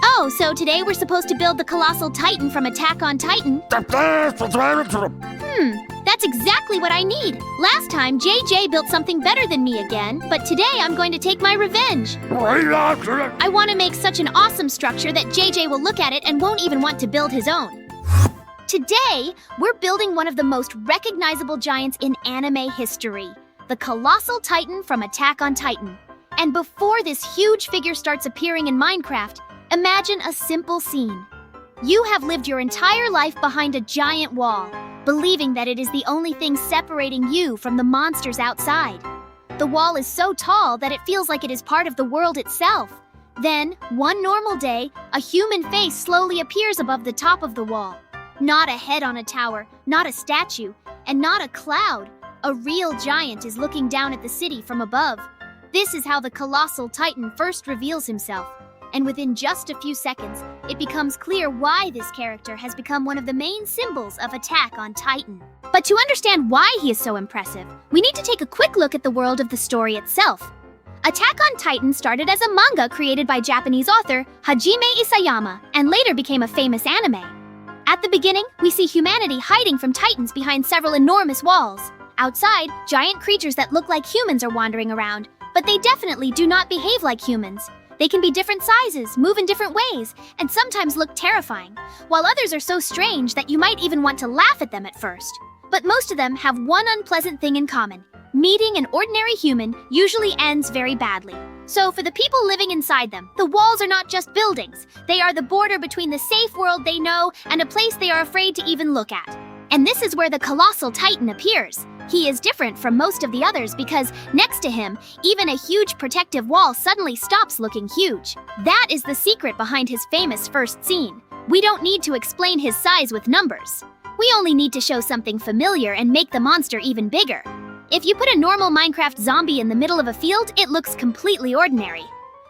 Oh, so today we're supposed to build the Colossal Titan from Attack on Titan? That's exactly what I need. Last time, JJ built something better than me again, but today I'm going to take my revenge. I want to make such an awesome structure that JJ will look at it and won't even want to build his own. Today, we're building one of the most recognizable giants in anime history, the Colossal Titan from Attack on Titan. And before this huge figure starts appearing in Minecraft, imagine a simple scene. You have lived your entire life behind a giant wall, believing that it is the only thing separating you from the monsters outside. The wall is so tall that it feels like it is part of the world itself. Then, one normal day, a human face slowly appears above the top of the wall. Not a head on a tower, not a statue, and not a cloud. A real giant is looking down at the city from above. This is how the Colossal Titan first reveals himself. And within just a few seconds, it becomes clear why this character has become one of the main symbols of Attack on Titan. But to understand why he is so impressive, we need to take a quick look at the world of the story itself. Attack on Titan started as a manga created by Japanese author Hajime Isayama and later became a famous anime. At the beginning, we see humanity hiding from titans behind several enormous walls. Outside, giant creatures that look like humans are wandering around, but they definitely do not behave like humans. They can be different sizes, move in different ways, and sometimes look terrifying, while others are so strange that you might even want to laugh at them at first. But most of them have one unpleasant thing in common. Meeting an ordinary human usually ends very badly. So for the people living inside them, the walls are not just buildings. They are the border between the safe world they know and a place they are afraid to even look at. And this is where the Colossal Titan appears. He is different from most of the others because next to him, even a huge protective wall suddenly stops looking huge. That is the secret behind his famous first scene. We don't need to explain his size with numbers. We only need to show something familiar and make the monster even bigger. If you put a normal Minecraft zombie in the middle of a field, it looks completely ordinary.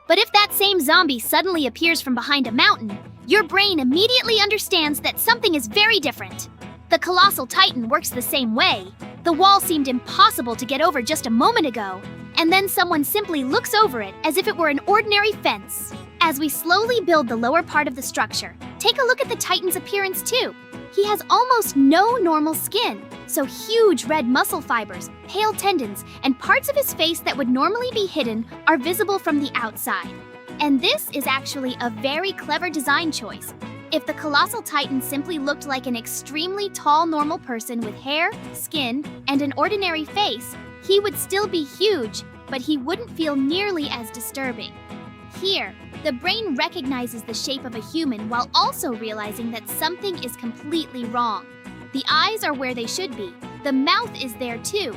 But if that same zombie suddenly appears from behind a mountain, your brain immediately understands that something is very different. The Colossal Titan works the same way. The wall seemed impossible to get over just a moment ago, and then someone simply looks over it as if it were an ordinary fence. As we slowly build the lower part of the structure, take a look at the Titan's appearance too. He has almost no normal skin, so huge red muscle fibers, pale tendons, and parts of his face that would normally be hidden are visible from the outside. And this is actually a very clever design choice. If the Colossal Titan simply looked like an extremely tall normal person with hair, skin, and an ordinary face, he would still be huge, but he wouldn't feel nearly as disturbing. Here, the brain recognizes the shape of a human while also realizing that something is completely wrong. The eyes are where they should be, the mouth is there too,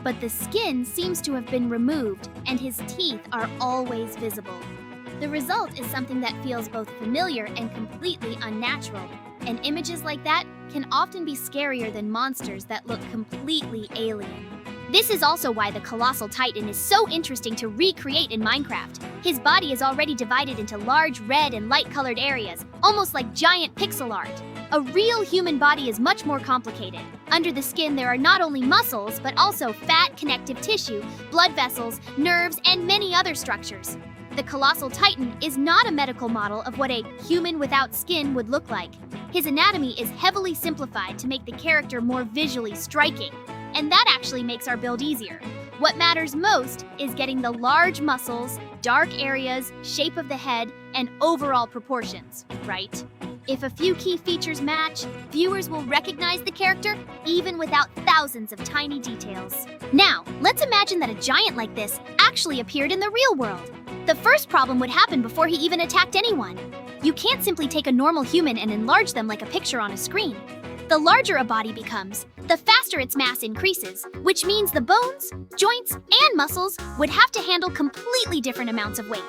but the skin seems to have been removed and his teeth are always visible. The result is something that feels both familiar and completely unnatural, and images like that can often be scarier than monsters that look completely alien. This is also why the Colossal Titan is so interesting to recreate in Minecraft. His body is already divided into large red and light-colored areas, almost like giant pixel art. A real human body is much more complicated. Under the skin, there are not only muscles, but also fat, connective tissue, blood vessels, nerves, and many other structures. The Colossal Titan is not a medical model of what a human without skin would look like. His anatomy is heavily simplified to make the character more visually striking. And that actually makes our build easier. What matters most is getting the large muscles, dark areas, shape of the head, and overall proportions, right? If a few key features match, viewers will recognize the character even without thousands of tiny details. Now, let's imagine that a giant like this actually appeared in the real world. The first problem would happen before he even attacked anyone. You can't simply take a normal human and enlarge them like a picture on a screen. The larger a body becomes, the faster its mass increases, which means the bones, joints, and muscles would have to handle completely different amounts of weight.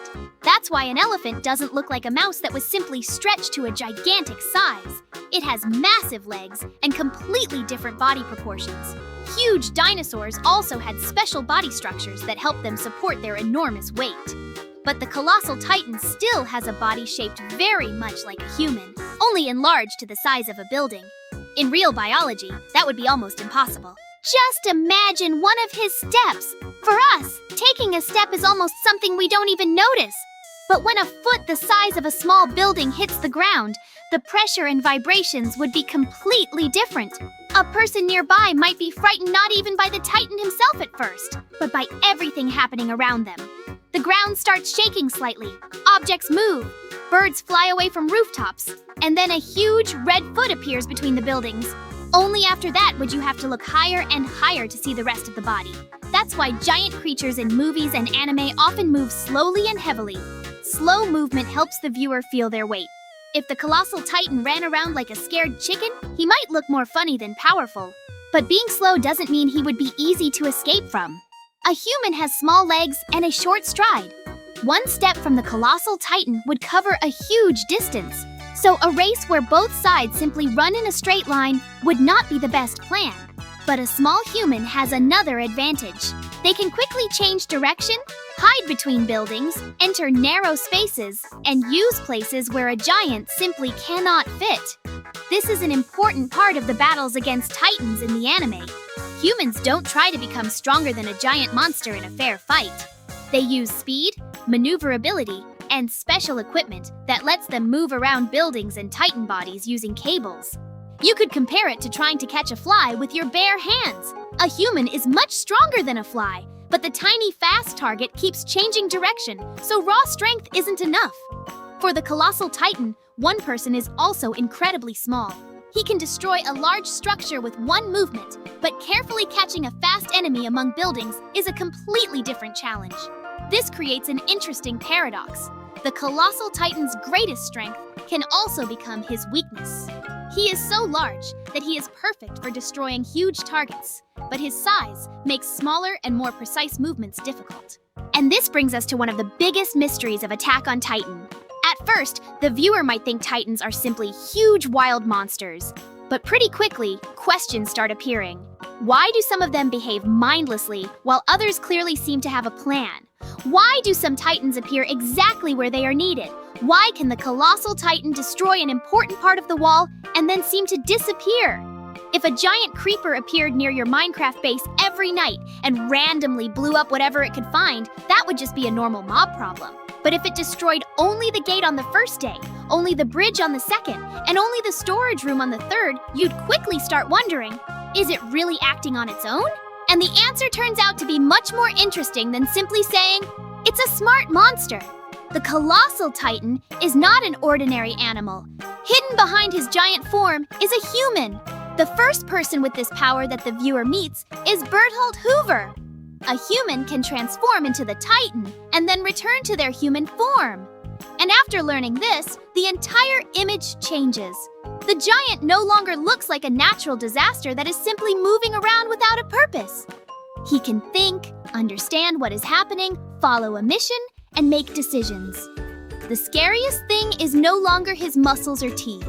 That's why an elephant doesn't look like a mouse that was simply stretched to a gigantic size. It has massive legs and completely different body proportions. Huge dinosaurs also had special body structures that helped them support their enormous weight. But the Colossal Titan still has a body shaped very much like a human, only enlarged to the size of a building. In real biology, that would be almost impossible. Just imagine one of his steps. For us, taking a step is almost something we don't even notice. But when a foot the size of a small building hits the ground, the pressure and vibrations would be completely different. A person nearby might be frightened not even by the Titan himself at first, but by everything happening around them. The ground starts shaking slightly, objects move, birds fly away from rooftops, and then a huge red foot appears between the buildings. Only after that would you have to look higher and higher to see the rest of the body. That's why giant creatures in movies and anime often move slowly and heavily. Slow movement helps the viewer feel their weight. If the Colossal Titan ran around like a scared chicken, he might look more funny than powerful. But being slow doesn't mean he would be easy to escape from. A human has small legs and a short stride. One step from the Colossal Titan would cover a huge distance. So a race where both sides simply run in a straight line would not be the best plan. But a small human has another advantage. They can quickly change direction, hide between buildings, enter narrow spaces, and use places where a giant simply cannot fit. This is an important part of the battles against titans in the anime. Humans don't try to become stronger than a giant monster in a fair fight. They use speed, maneuverability, and special equipment that lets them move around buildings and titan bodies using cables. You could compare it to trying to catch a fly with your bare hands. A human is much stronger than a fly, but the tiny fast target keeps changing direction, so raw strength isn't enough. For the Colossal Titan, one person is also incredibly small. He can destroy a large structure with one movement, but carefully catching a fast enemy among buildings is a completely different challenge. This creates an interesting paradox. The Colossal Titan's greatest strength can also become his weakness. He is so large that he is perfect for destroying huge targets, but his size makes smaller and more precise movements difficult. And this brings us to one of the biggest mysteries of Attack on Titan. At first, the viewer might think Titans are simply huge wild monsters, but pretty quickly, questions start appearing. Why do some of them behave mindlessly while others clearly seem to have a plan? Why do some Titans appear exactly where they are needed? Why can the Colossal Titan destroy an important part of the wall and then seem to disappear? If a giant creeper appeared near your Minecraft base every night and randomly blew up whatever it could find, that would just be a normal mob problem. But if it destroyed only the gate on the first day, only the bridge on the second, and only the storage room on the third, you'd quickly start wondering, is it really acting on its own? And the answer turns out to be much more interesting than simply saying, it's a smart monster. The Colossal Titan is not an ordinary animal. Hidden behind his giant form is a human. The first person with this power that the viewer meets is Berthold Hoover. A human can transform into the Titan and then return to their human form. And after learning this, the entire image changes. The giant no longer looks like a natural disaster that is simply moving around without a purpose. He can think, understand what is happening, follow a mission, and make decisions. The scariest thing is no longer his muscles or teeth.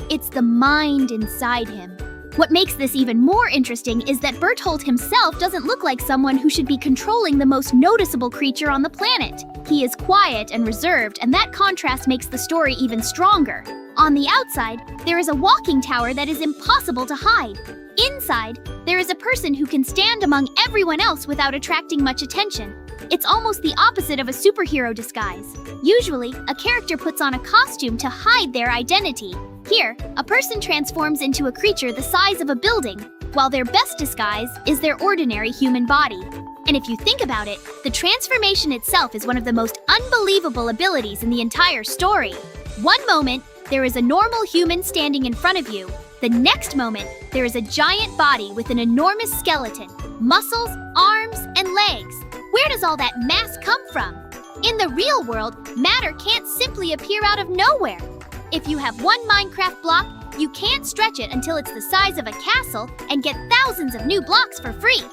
It's the mind inside him. What makes this even more interesting is that Berthold himself doesn't look like someone who should be controlling the most noticeable creature on the planet. He is quiet and reserved, and that contrast makes the story even stronger. On the outside, there is a walking tower that is impossible to hide. Inside, there is a person who can stand among everyone else without attracting much attention. It's almost the opposite of a superhero disguise. Usually, a character puts on a costume to hide their identity. Here, a person transforms into a creature the size of a building, while their best disguise is their ordinary human body. And if you think about it, the transformation itself is one of the most unbelievable abilities in the entire story. One moment, there is a normal human standing in front of you. The next moment, there is a giant body with an enormous skeleton, muscles, arms, and legs. Where does all that mass come from? In the real world, matter can't simply appear out of nowhere. If you have one Minecraft block, you can't stretch it until it's the size of a castle and get thousands of new blocks for free.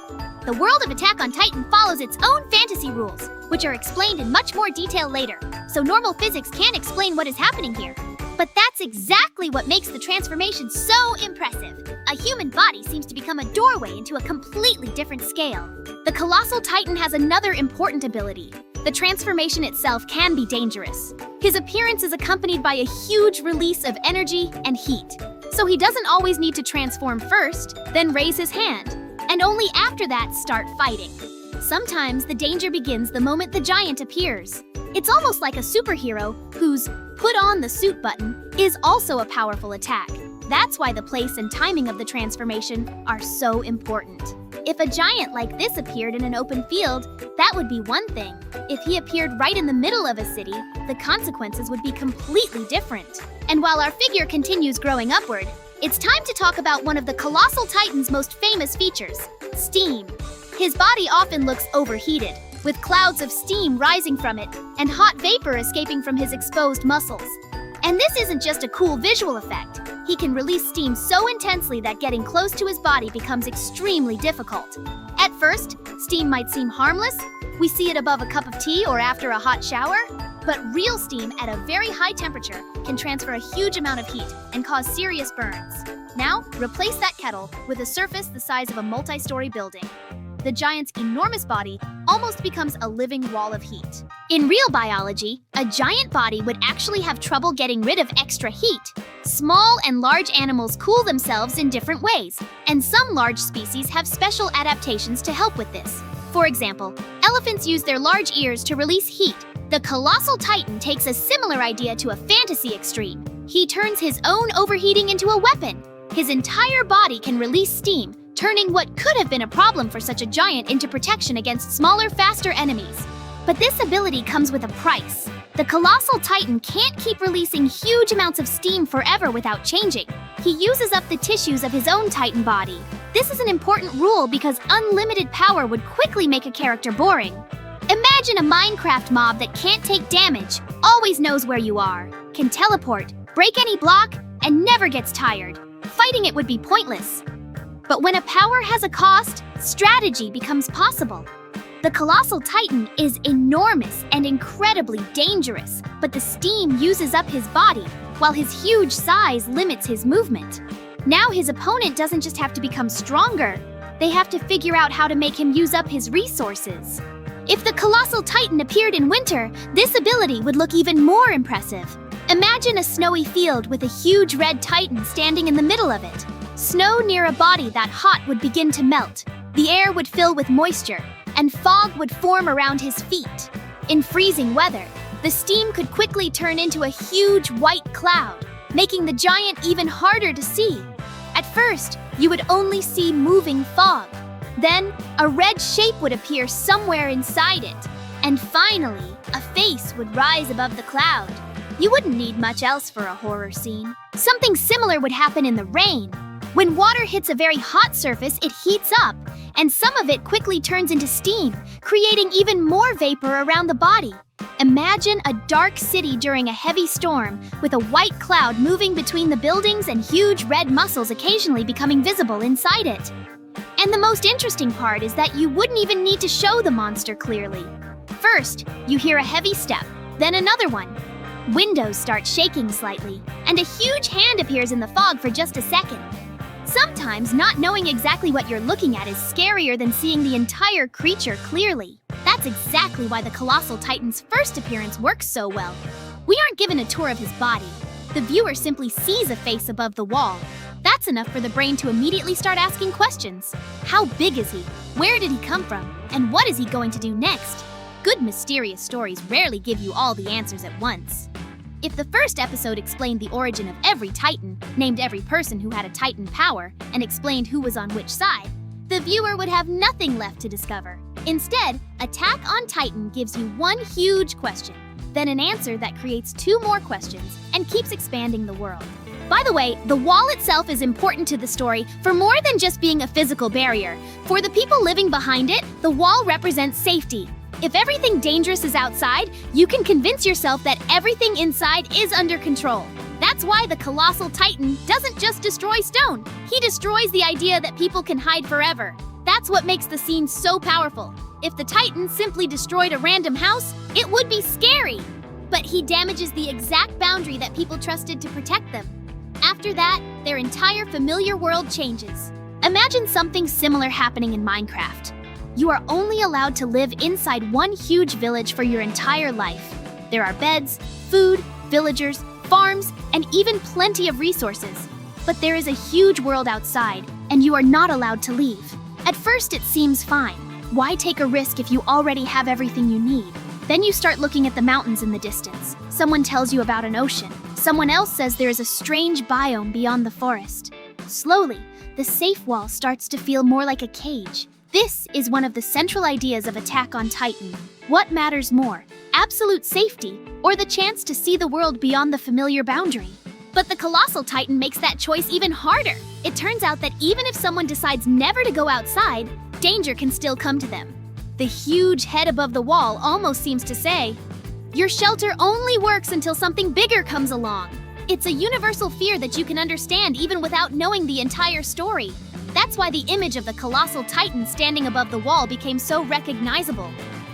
The world of Attack on Titan follows its own fantasy rules, which are explained in much more detail later, so normal physics can't explain what is happening here. But that's exactly what makes the transformation so impressive. A human body seems to become a doorway into a completely different scale. The Colossal Titan has another important ability. The transformation itself can be dangerous. His appearance is accompanied by a huge release of energy and heat. So he doesn't always need to transform first, then raise his hand, and only after that start fighting. Sometimes the danger begins the moment the giant appears. It's almost like a superhero whose "put on the suit" button is also a powerful attack. That's why the place and timing of the transformation are so important. If a giant like this appeared in an open field, that would be one thing. If he appeared right in the middle of a city, the consequences would be completely different. And while our figure continues growing upward, it's time to talk about one of the Colossal Titan's most famous features, steam. His body often looks overheated, with clouds of steam rising from it and hot vapor escaping from his exposed muscles. And this isn't just a cool visual effect. He can release steam so intensely that getting close to his body becomes extremely difficult. At first, steam might seem harmless. We see it above a cup of tea or after a hot shower. But real steam at a very high temperature can transfer a huge amount of heat and cause serious burns. Now, replace that kettle with a surface the size of a multi-story building. The giant's enormous body almost becomes a living wall of heat. In real biology, a giant body would actually have trouble getting rid of extra heat. Small and large animals cool themselves in different ways, and some large species have special adaptations to help with this. For example, elephants use their large ears to release heat. The Colossal Titan takes a similar idea to a fantasy extreme. He turns his own overheating into a weapon. His entire body can release steam, turning what could have been a problem for such a giant into protection against smaller, faster enemies. But this ability comes with a price. The Colossal Titan can't keep releasing huge amounts of steam forever without changing. He uses up the tissues of his own Titan body. This is an important rule because unlimited power would quickly make a character boring. Imagine a Minecraft mob that can't take damage, always knows where you are, can teleport, break any block, and never gets tired. Fighting it would be pointless. But when a power has a cost, strategy becomes possible. The Colossal Titan is enormous and incredibly dangerous, but the steam uses up his body, while his huge size limits his movement. Now his opponent doesn't just have to become stronger, they have to figure out how to make him use up his resources. If the Colossal Titan appeared in winter, this ability would look even more impressive. Imagine a snowy field with a huge red Titan standing in the middle of it. Snow near a body that hot would begin to melt. The air would fill with moisture, and fog would form around his feet. In freezing weather, the steam could quickly turn into a huge white cloud, making the giant even harder to see. At first, you would only see moving fog. Then, a red shape would appear somewhere inside it. And finally, a face would rise above the cloud. You wouldn't need much else for a horror scene. Something similar would happen in the rain. When water hits a very hot surface, it heats up, and some of it quickly turns into steam, creating even more vapor around the body. Imagine a dark city during a heavy storm, with a white cloud moving between the buildings and huge red muscles occasionally becoming visible inside it. And the most interesting part is that you wouldn't even need to show the monster clearly. First, you hear a heavy step, then another one. Windows start shaking slightly, and a huge hand appears in the fog for just a second. Sometimes not knowing exactly what you're looking at is scarier than seeing the entire creature clearly. That's exactly why the Colossal Titan's first appearance works so well. We aren't given a tour of his body. The viewer simply sees a face above the wall. That's enough for the brain to immediately start asking questions. How big is he? Where did he come from? And what is he going to do next? Good mysterious stories rarely give you all the answers at once. If the first episode explained the origin of every Titan, named every person who had a Titan power, and explained who was on which side, the viewer would have nothing left to discover. Instead, Attack on Titan gives you one huge question, then an answer that creates two more questions and keeps expanding the world. By the way, the wall itself is important to the story for more than just being a physical barrier. For the people living behind it, the wall represents safety. If everything dangerous is outside, you can convince yourself that everything inside is under control. That's why the Colossal Titan doesn't just destroy stone. He destroys the idea that people can hide forever. That's what makes the scene so powerful. If the Titan simply destroyed a random house, it would be scary. But he damages the exact boundary that people trusted to protect them. After that, their entire familiar world changes. Imagine something similar happening in Minecraft. You are only allowed to live inside one huge village for your entire life. There are beds, food, villagers, farms, and even plenty of resources. But there is a huge world outside, and you are not allowed to leave. At first it seems fine. Why take a risk if you already have everything you need? Then you start looking at the mountains in the distance. Someone tells you about an ocean. Someone else says there is a strange biome beyond the forest. Slowly, the safe wall starts to feel more like a cage. This is one of the central ideas of Attack on Titan. What matters more, absolute safety or the chance to see the world beyond the familiar boundary? But the Colossal Titan makes that choice even harder. It turns out that even if someone decides never to go outside, danger can still come to them. The huge head above the wall almost seems to say, your shelter only works until something bigger comes along. It's a universal fear that you can understand even without knowing the entire story. That's why the image of the Colossal Titan standing above the wall became so recognizable.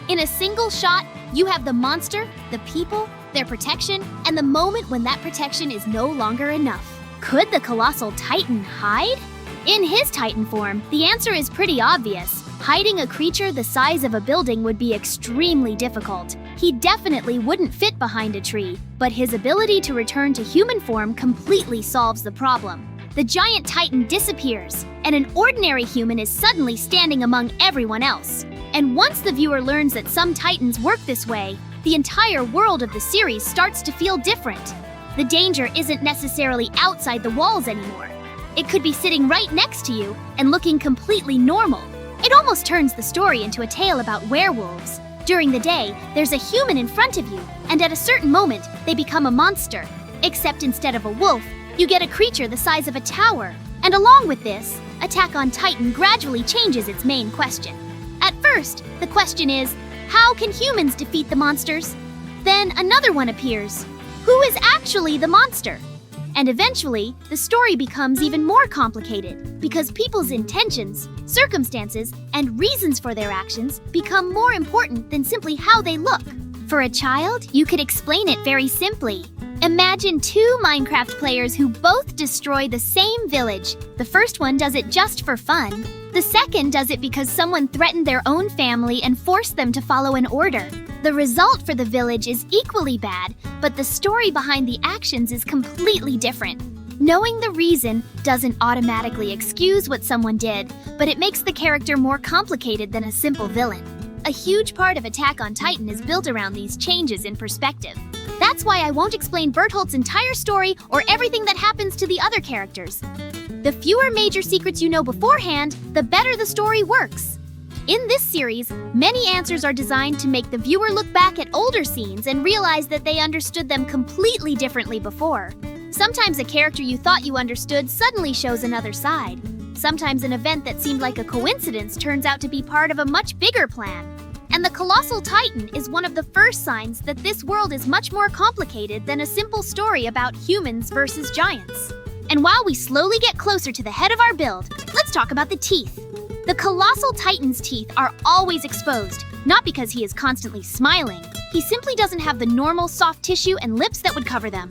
In a single shot, you have the monster, the people, their protection, and the moment when that protection is no longer enough. Could the Colossal Titan hide? In his Titan form, the answer is pretty obvious. Hiding a creature the size of a building would be extremely difficult. He definitely wouldn't fit behind a tree, but his ability to return to human form completely solves the problem. The giant Titan disappears, and an ordinary human is suddenly standing among everyone else. And once the viewer learns that some Titans work this way, the entire world of the series starts to feel different. The danger isn't necessarily outside the walls anymore. It could be sitting right next to you and looking completely normal. It almost turns the story into a tale about werewolves. During the day, there's a human in front of you, and at a certain moment, they become a monster. Except instead of a wolf, you get a creature the size of a tower. And along with this, Attack on Titan gradually changes its main question. At first, the question is, how can humans defeat the monsters? Then another one appears. Who is actually the monster? And eventually, the story becomes even more complicated because people's intentions, circumstances, and reasons for their actions become more important than simply how they look. For a child, you could explain it very simply. Imagine two Minecraft players who both destroy the same village. The first one does it just for fun. The second does it because someone threatened their own family and forced them to follow an order. The result for the village is equally bad, but the story behind the actions is completely different. Knowing the reason doesn't automatically excuse what someone did, but it makes the character more complicated than a simple villain. A huge part of Attack on Titan is built around these changes in perspective. That's why I won't explain Bertholdt's entire story or everything that happens to the other characters. The fewer major secrets you know beforehand, the better the story works. In this series, many answers are designed to make the viewer look back at older scenes and realize that they understood them completely differently before. Sometimes a character you thought you understood suddenly shows another side. Sometimes an event that seemed like a coincidence turns out to be part of a much bigger plan. And the Colossal Titan is one of the first signs that this world is much more complicated than a simple story about humans versus giants. And while we slowly get closer to the head of our build, let's talk about the teeth. The Colossal Titan's teeth are always exposed, not because he is constantly smiling. He simply doesn't have the normal soft tissue and lips that would cover them.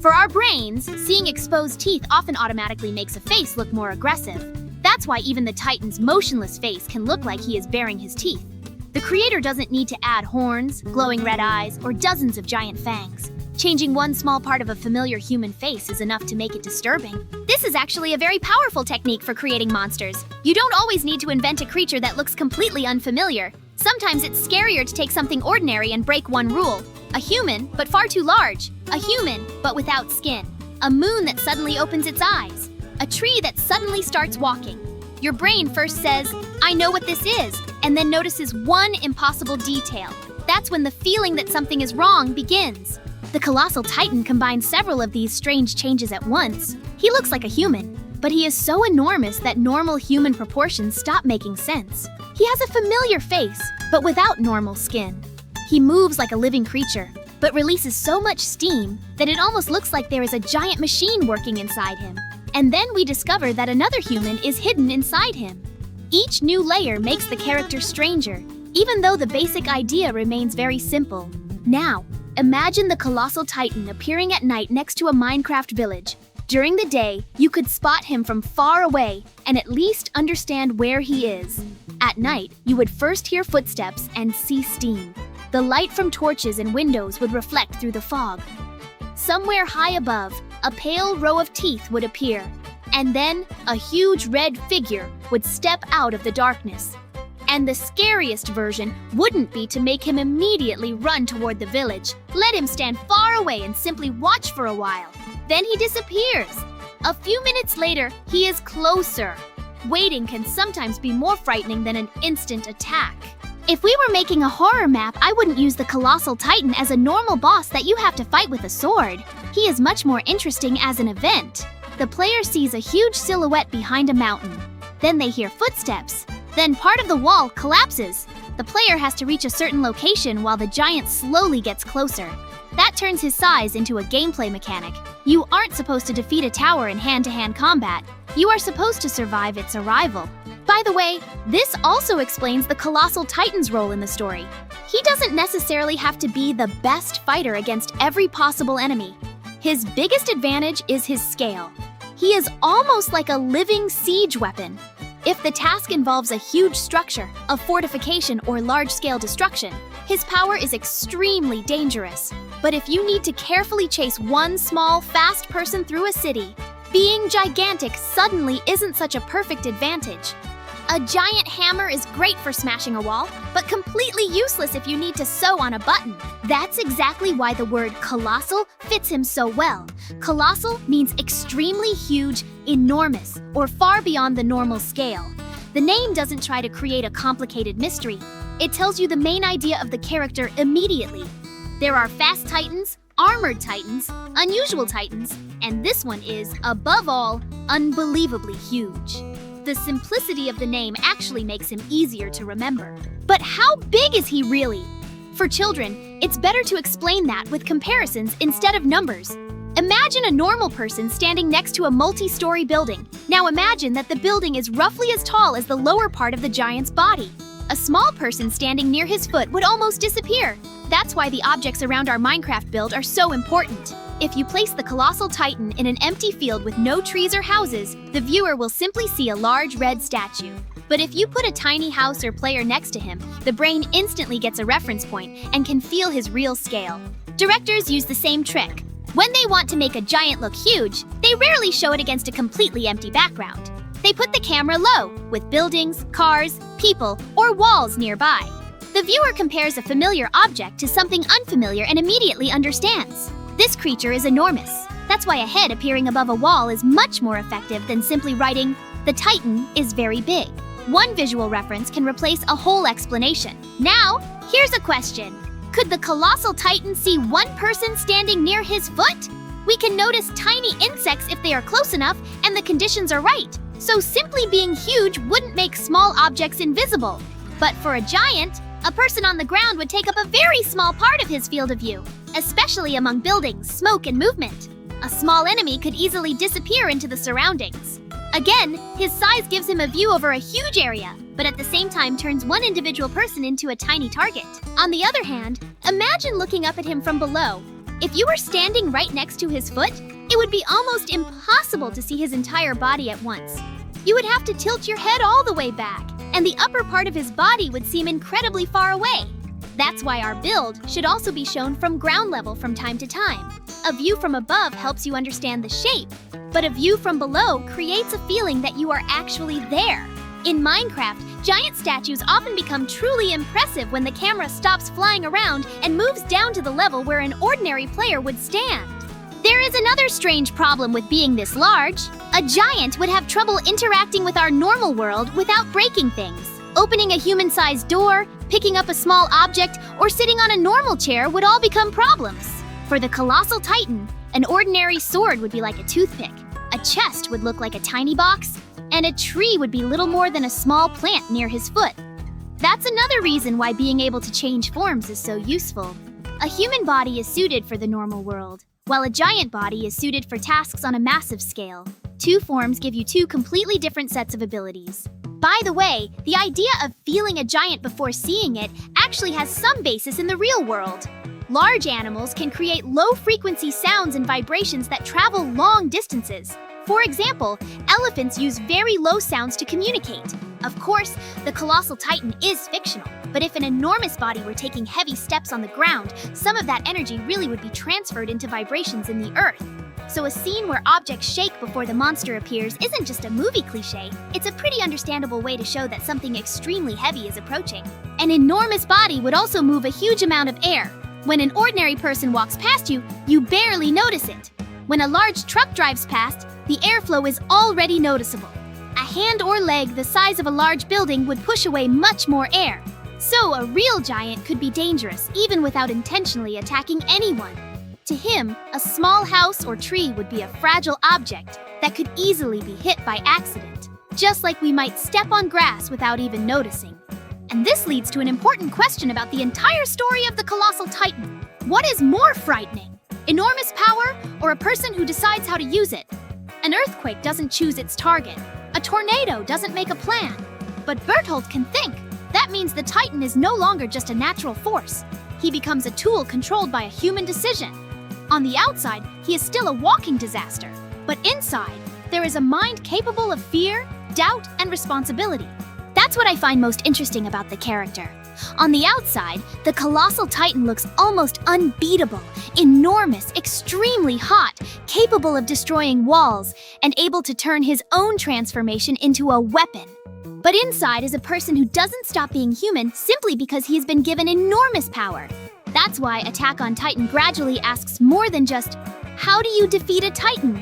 For our brains, seeing exposed teeth often automatically makes a face look more aggressive. That's why even the Titan's motionless face can look like he is baring his teeth. The creator doesn't need to add horns, glowing red eyes, or dozens of giant fangs. Changing one small part of a familiar human face is enough to make it disturbing. This is actually a very powerful technique for creating monsters. You don't always need to invent a creature that looks completely unfamiliar. Sometimes it's scarier to take something ordinary and break one rule. A human, but far too large. A human, but without skin. A moon that suddenly opens its eyes. A tree that suddenly starts walking. Your brain first says, I know what this is, and then notices one impossible detail. That's when the feeling that something is wrong begins. The Colossal Titan combines several of these strange changes at once. He looks like a human, but he is so enormous that normal human proportions stop making sense. He has a familiar face, but without normal skin. He moves like a living creature, but releases so much steam that it almost looks like there is a giant machine working inside him. And then we discover that another human is hidden inside him. Each new layer makes the character stranger, even though the basic idea remains very simple. Now, imagine the Colossal Titan appearing at night next to a Minecraft village. During the day, you could spot him from far away and at least understand where he is. At night, you would first hear footsteps and see steam. The light from torches and windows would reflect through the fog. Somewhere high above, a pale row of teeth would appear. And then a huge red figure would step out of the darkness. And the scariest version wouldn't be to make him immediately run toward the village. Let him stand far away and simply watch for a while. Then he disappears. A few minutes later, he is closer. Waiting can sometimes be more frightening than an instant attack. If we were making a horror map, I wouldn't use the Colossal Titan as a normal boss that you have to fight with a sword. He is much more interesting as an event. The player sees a huge silhouette behind a mountain. Then they hear footsteps. Then part of the wall collapses. The player has to reach a certain location while the giant slowly gets closer. That turns his size into a gameplay mechanic. You aren't supposed to defeat a tower in hand-to-hand combat. You are supposed to survive its arrival. By the way, this also explains the Colossal Titan's role in the story. He doesn't necessarily have to be the best fighter against every possible enemy. His biggest advantage is his scale. He is almost like a living siege weapon. If the task involves a huge structure, a fortification, or large-scale destruction, his power is extremely dangerous. But if you need to carefully chase one small, fast person through a city, being gigantic suddenly isn't such a perfect advantage. A giant hammer is great for smashing a wall, but completely useless if you need to sew on a button. That's exactly why the word colossal fits him so well. Colossal means extremely huge, enormous, or far beyond the normal scale. The name doesn't try to create a complicated mystery. It tells you the main idea of the character immediately. There are fast titans, armored titans, unusual titans, and this one is, above all, unbelievably huge. The simplicity of the name actually makes him easier to remember. But how big is he really? For children, it's better to explain that with comparisons instead of numbers. Imagine a normal person standing next to a multi-story building. Now imagine that the building is roughly as tall as the lower part of the giant's body. A small person standing near his foot would almost disappear. That's why the objects around our Minecraft build are so important. If you place the Colossal Titan in an empty field with no trees or houses, the viewer will simply see a large red statue. But if you put a tiny house or player next to him, the brain instantly gets a reference point and can feel his real scale. Directors use the same trick. When they want to make a giant look huge, they rarely show it against a completely empty background. They put the camera low, with buildings, cars, people, or walls nearby. The viewer compares a familiar object to something unfamiliar and immediately understands. This creature is enormous. That's why a head appearing above a wall is much more effective than simply writing, "The Titan is very big." One visual reference can replace a whole explanation. Now, here's a question. Could the Colossal Titan see one person standing near his foot? We can notice tiny insects if they are close enough and the conditions are right. So simply being huge wouldn't make small objects invisible. But for a giant, a person on the ground would take up a very small part of his field of view, especially among buildings, smoke, and movement. A small enemy could easily disappear into the surroundings. Again, his size gives him a view over a huge area, but at the same time turns one individual person into a tiny target. On the other hand, imagine looking up at him from below. If you were standing right next to his foot, it would be almost impossible to see his entire body at once. You would have to tilt your head all the way back, and the upper part of his body would seem incredibly far away. That's why our build should also be shown from ground level from time to time. A view from above helps you understand the shape, but a view from below creates a feeling that you are actually there. In Minecraft, giant statues often become truly impressive when the camera stops flying around and moves down to the level where an ordinary player would stand. There is another strange problem with being this large. A giant would have trouble interacting with our normal world without breaking things. Opening a human-sized door, picking up a small object, or sitting on a normal chair would all become problems. For the Colossal Titan, an ordinary sword would be like a toothpick, a chest would look like a tiny box, and a tree would be little more than a small plant near his foot. That's another reason why being able to change forms is so useful. A human body is suited for the normal world, while a giant body is suited for tasks on a massive scale. Two forms give you two completely different sets of abilities. By the way, the idea of feeling a giant before seeing it actually has some basis in the real world. Large animals can create low-frequency sounds and vibrations that travel long distances. For example, elephants use very low sounds to communicate. Of course, the Colossal Titan is fictional, but if an enormous body were taking heavy steps on the ground, some of that energy really would be transferred into vibrations in the earth. So a scene where objects shake before the monster appears isn't just a movie cliché, it's a pretty understandable way to show that something extremely heavy is approaching. An enormous body would also move a huge amount of air. When an ordinary person walks past you, you barely notice it. When a large truck drives past, the airflow is already noticeable. A hand or leg the size of a large building would push away much more air. So a real giant could be dangerous even without intentionally attacking anyone. To him, a small house or tree would be a fragile object that could easily be hit by accident, just like we might step on grass without even noticing. And this leads to an important question about the entire story of the Colossal Titan. What is more frightening? Enormous power or a person who decides how to use it? An earthquake doesn't choose its target. A tornado doesn't make a plan. But Berthold can think. That means the Titan is no longer just a natural force. He becomes a tool controlled by a human decision. On the outside, he is still a walking disaster. But inside, there is a mind capable of fear, doubt, and responsibility. That's what I find most interesting about the character. On the outside, the Colossal Titan looks almost unbeatable, enormous, extremely hot, capable of destroying walls, and able to turn his own transformation into a weapon. But inside is a person who doesn't stop being human simply because he has been given enormous power. That's why Attack on Titan gradually asks more than just, how do you defeat a Titan?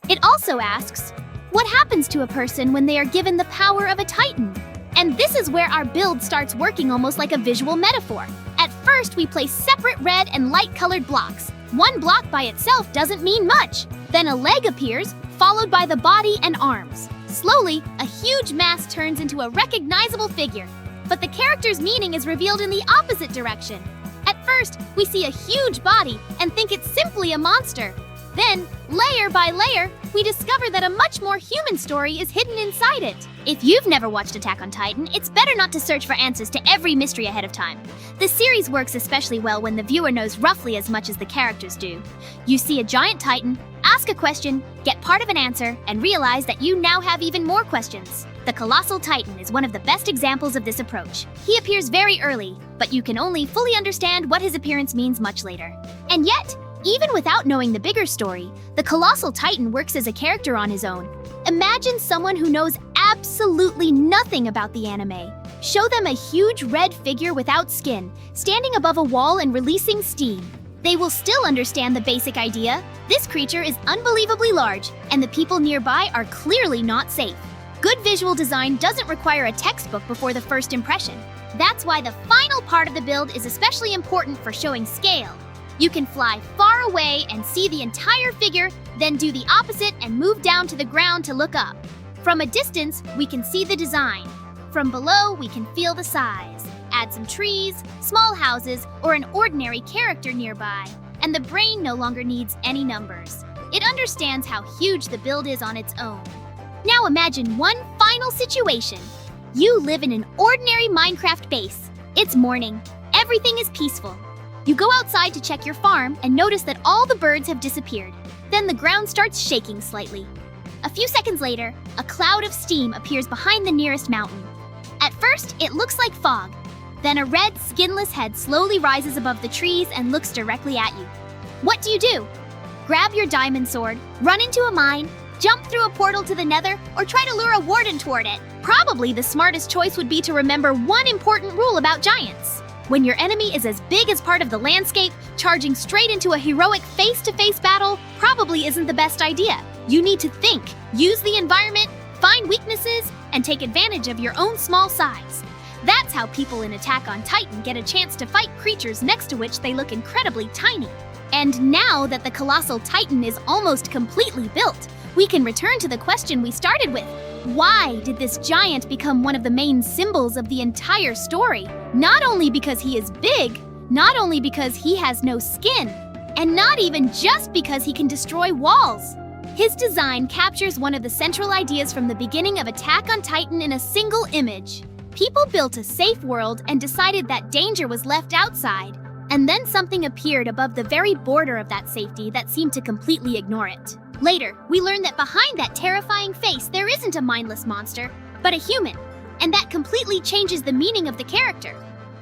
It also asks, what happens to a person when they are given the power of a Titan? And this is where our build starts working almost like a visual metaphor. At first, we place separate red and light-colored blocks. One block by itself doesn't mean much. Then a leg appears, followed by the body and arms. Slowly, a huge mass turns into a recognizable figure. But the character's meaning is revealed in the opposite direction. At first, we see a huge body and think it's simply a monster. Then, layer by layer, we discover that a much more human story is hidden inside it. If you've never watched Attack on Titan, it's better not to search for answers to every mystery ahead of time. The series works especially well when the viewer knows roughly as much as the characters do. You see a giant Titan, ask a question, get part of an answer, and realize that you now have even more questions. The Colossal Titan is one of the best examples of this approach. He appears very early, but you can only fully understand what his appearance means much later. And yet, even without knowing the bigger story, the Colossal Titan works as a character on his own. Imagine someone who knows absolutely nothing about the anime. Show them a huge red figure without skin, standing above a wall and releasing steam. They will still understand the basic idea. This creature is unbelievably large, and the people nearby are clearly not safe. Good visual design doesn't require a textbook before the first impression. That's why the final part of the build is especially important for showing scale. You can fly far away and see the entire figure, then do the opposite and move down to the ground to look up. From a distance, we can see the design. From below, we can feel the size. Add some trees, small houses, or an ordinary character nearby, and the brain no longer needs any numbers. It understands how huge the build is on its own. Now imagine one final situation. You live in an ordinary Minecraft base. It's morning. Everything is peaceful. You go outside to check your farm and notice that all the birds have disappeared. Then the ground starts shaking slightly. A few seconds later, a cloud of steam appears behind the nearest mountain. At first, it looks like fog. Then a red, skinless head slowly rises above the trees and looks directly at you. What do? Grab your diamond sword, run into a mine, jump through a portal to the nether, or try to lure a warden toward it. Probably the smartest choice would be to remember one important rule about giants. When your enemy is as big as part of the landscape, charging straight into a heroic face-to-face battle probably isn't the best idea. You need to think, use the environment, find weaknesses, and take advantage of your own small size. That's how people in Attack on Titan get a chance to fight creatures next to which they look incredibly tiny. And now that the Colossal Titan is almost completely built, we can return to the question we started with. Why did this giant become one of the main symbols of the entire story? Not only because he is big, not only because he has no skin, and not even just because he can destroy walls. His design captures one of the central ideas from the beginning of Attack on Titan in a single image. People built a safe world and decided that danger was left outside. And then something appeared above the very border of that safety that seemed to completely ignore it. Later, we learn that behind that terrifying face there isn't a mindless monster, but a human. And that completely changes the meaning of the character.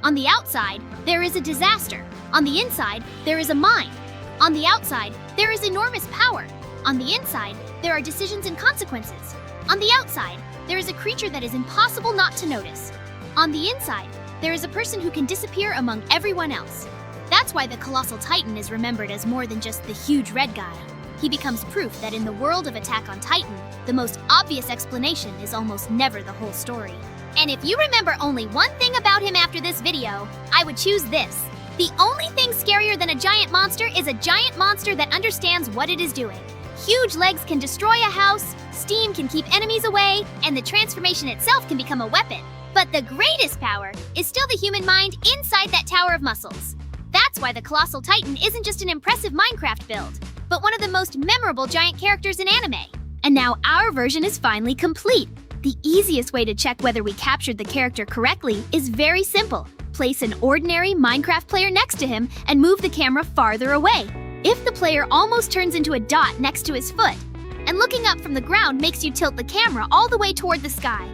On the outside, there is a disaster. On the inside, there is a mind. On the outside, there is enormous power. On the inside, there are decisions and consequences. On the outside, there is a creature that is impossible not to notice. On the inside, there is a person who can disappear among everyone else. That's why the Colossal Titan is remembered as more than just the huge red guy. He becomes proof that in the world of Attack on Titan, the most obvious explanation is almost never the whole story. And if you remember only one thing about him after this video, I would choose this. The only thing scarier than a giant monster is a giant monster that understands what it is doing. Huge legs can destroy a house, steam can keep enemies away, and the transformation itself can become a weapon. But the greatest power is still the human mind inside that tower of muscles. That's why the Colossal Titan isn't just an impressive Minecraft build, but one of the most memorable giant characters in anime. And now our version is finally complete. The easiest way to check whether we captured the character correctly is very simple. Place an ordinary Minecraft player next to him and move the camera farther away. If the player almost turns into a dot next to his foot, and looking up from the ground makes you tilt the camera all the way toward the sky,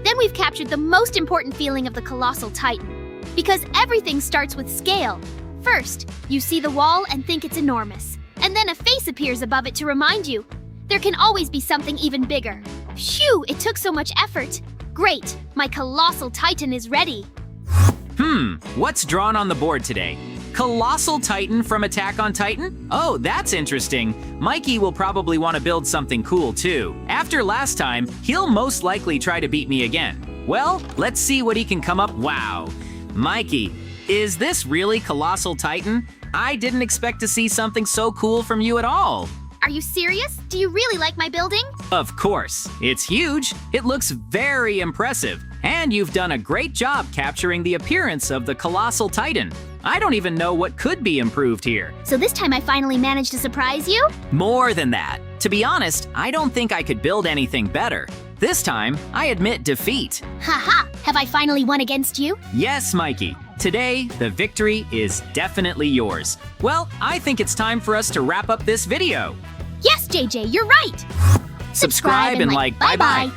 then we've captured the most important feeling of the Colossal Titan. Because everything starts with scale. First, you see the wall and think it's enormous. And then a face appears above it to remind you. There can always be something even bigger. Phew, it took so much effort. Great, my Colossal Titan is ready. What's drawn on the board today? Colossal Titan from Attack on Titan? Oh, that's interesting. Mikey will probably want to build something cool too. After last time, he'll most likely try to beat me again. Well, let's see what he can come up. Wow. Mikey, is this really Colossal Titan? I didn't expect to see something so cool from you at all. Are you serious? Do you really like my building? Of course. It's huge. It looks very impressive. And you've done a great job capturing the appearance of the Colossal Titan. I don't even know what could be improved here. So this time I finally managed to surprise you? More than that. To be honest, I don't think I could build anything better. This time, I admit defeat. Haha! Have I finally won against you? Yes, Mikey. Today, the victory is definitely yours. Well, I think it's time for us to wrap up this video. Yes, JJ, you're right! Subscribe and like. Bye-bye.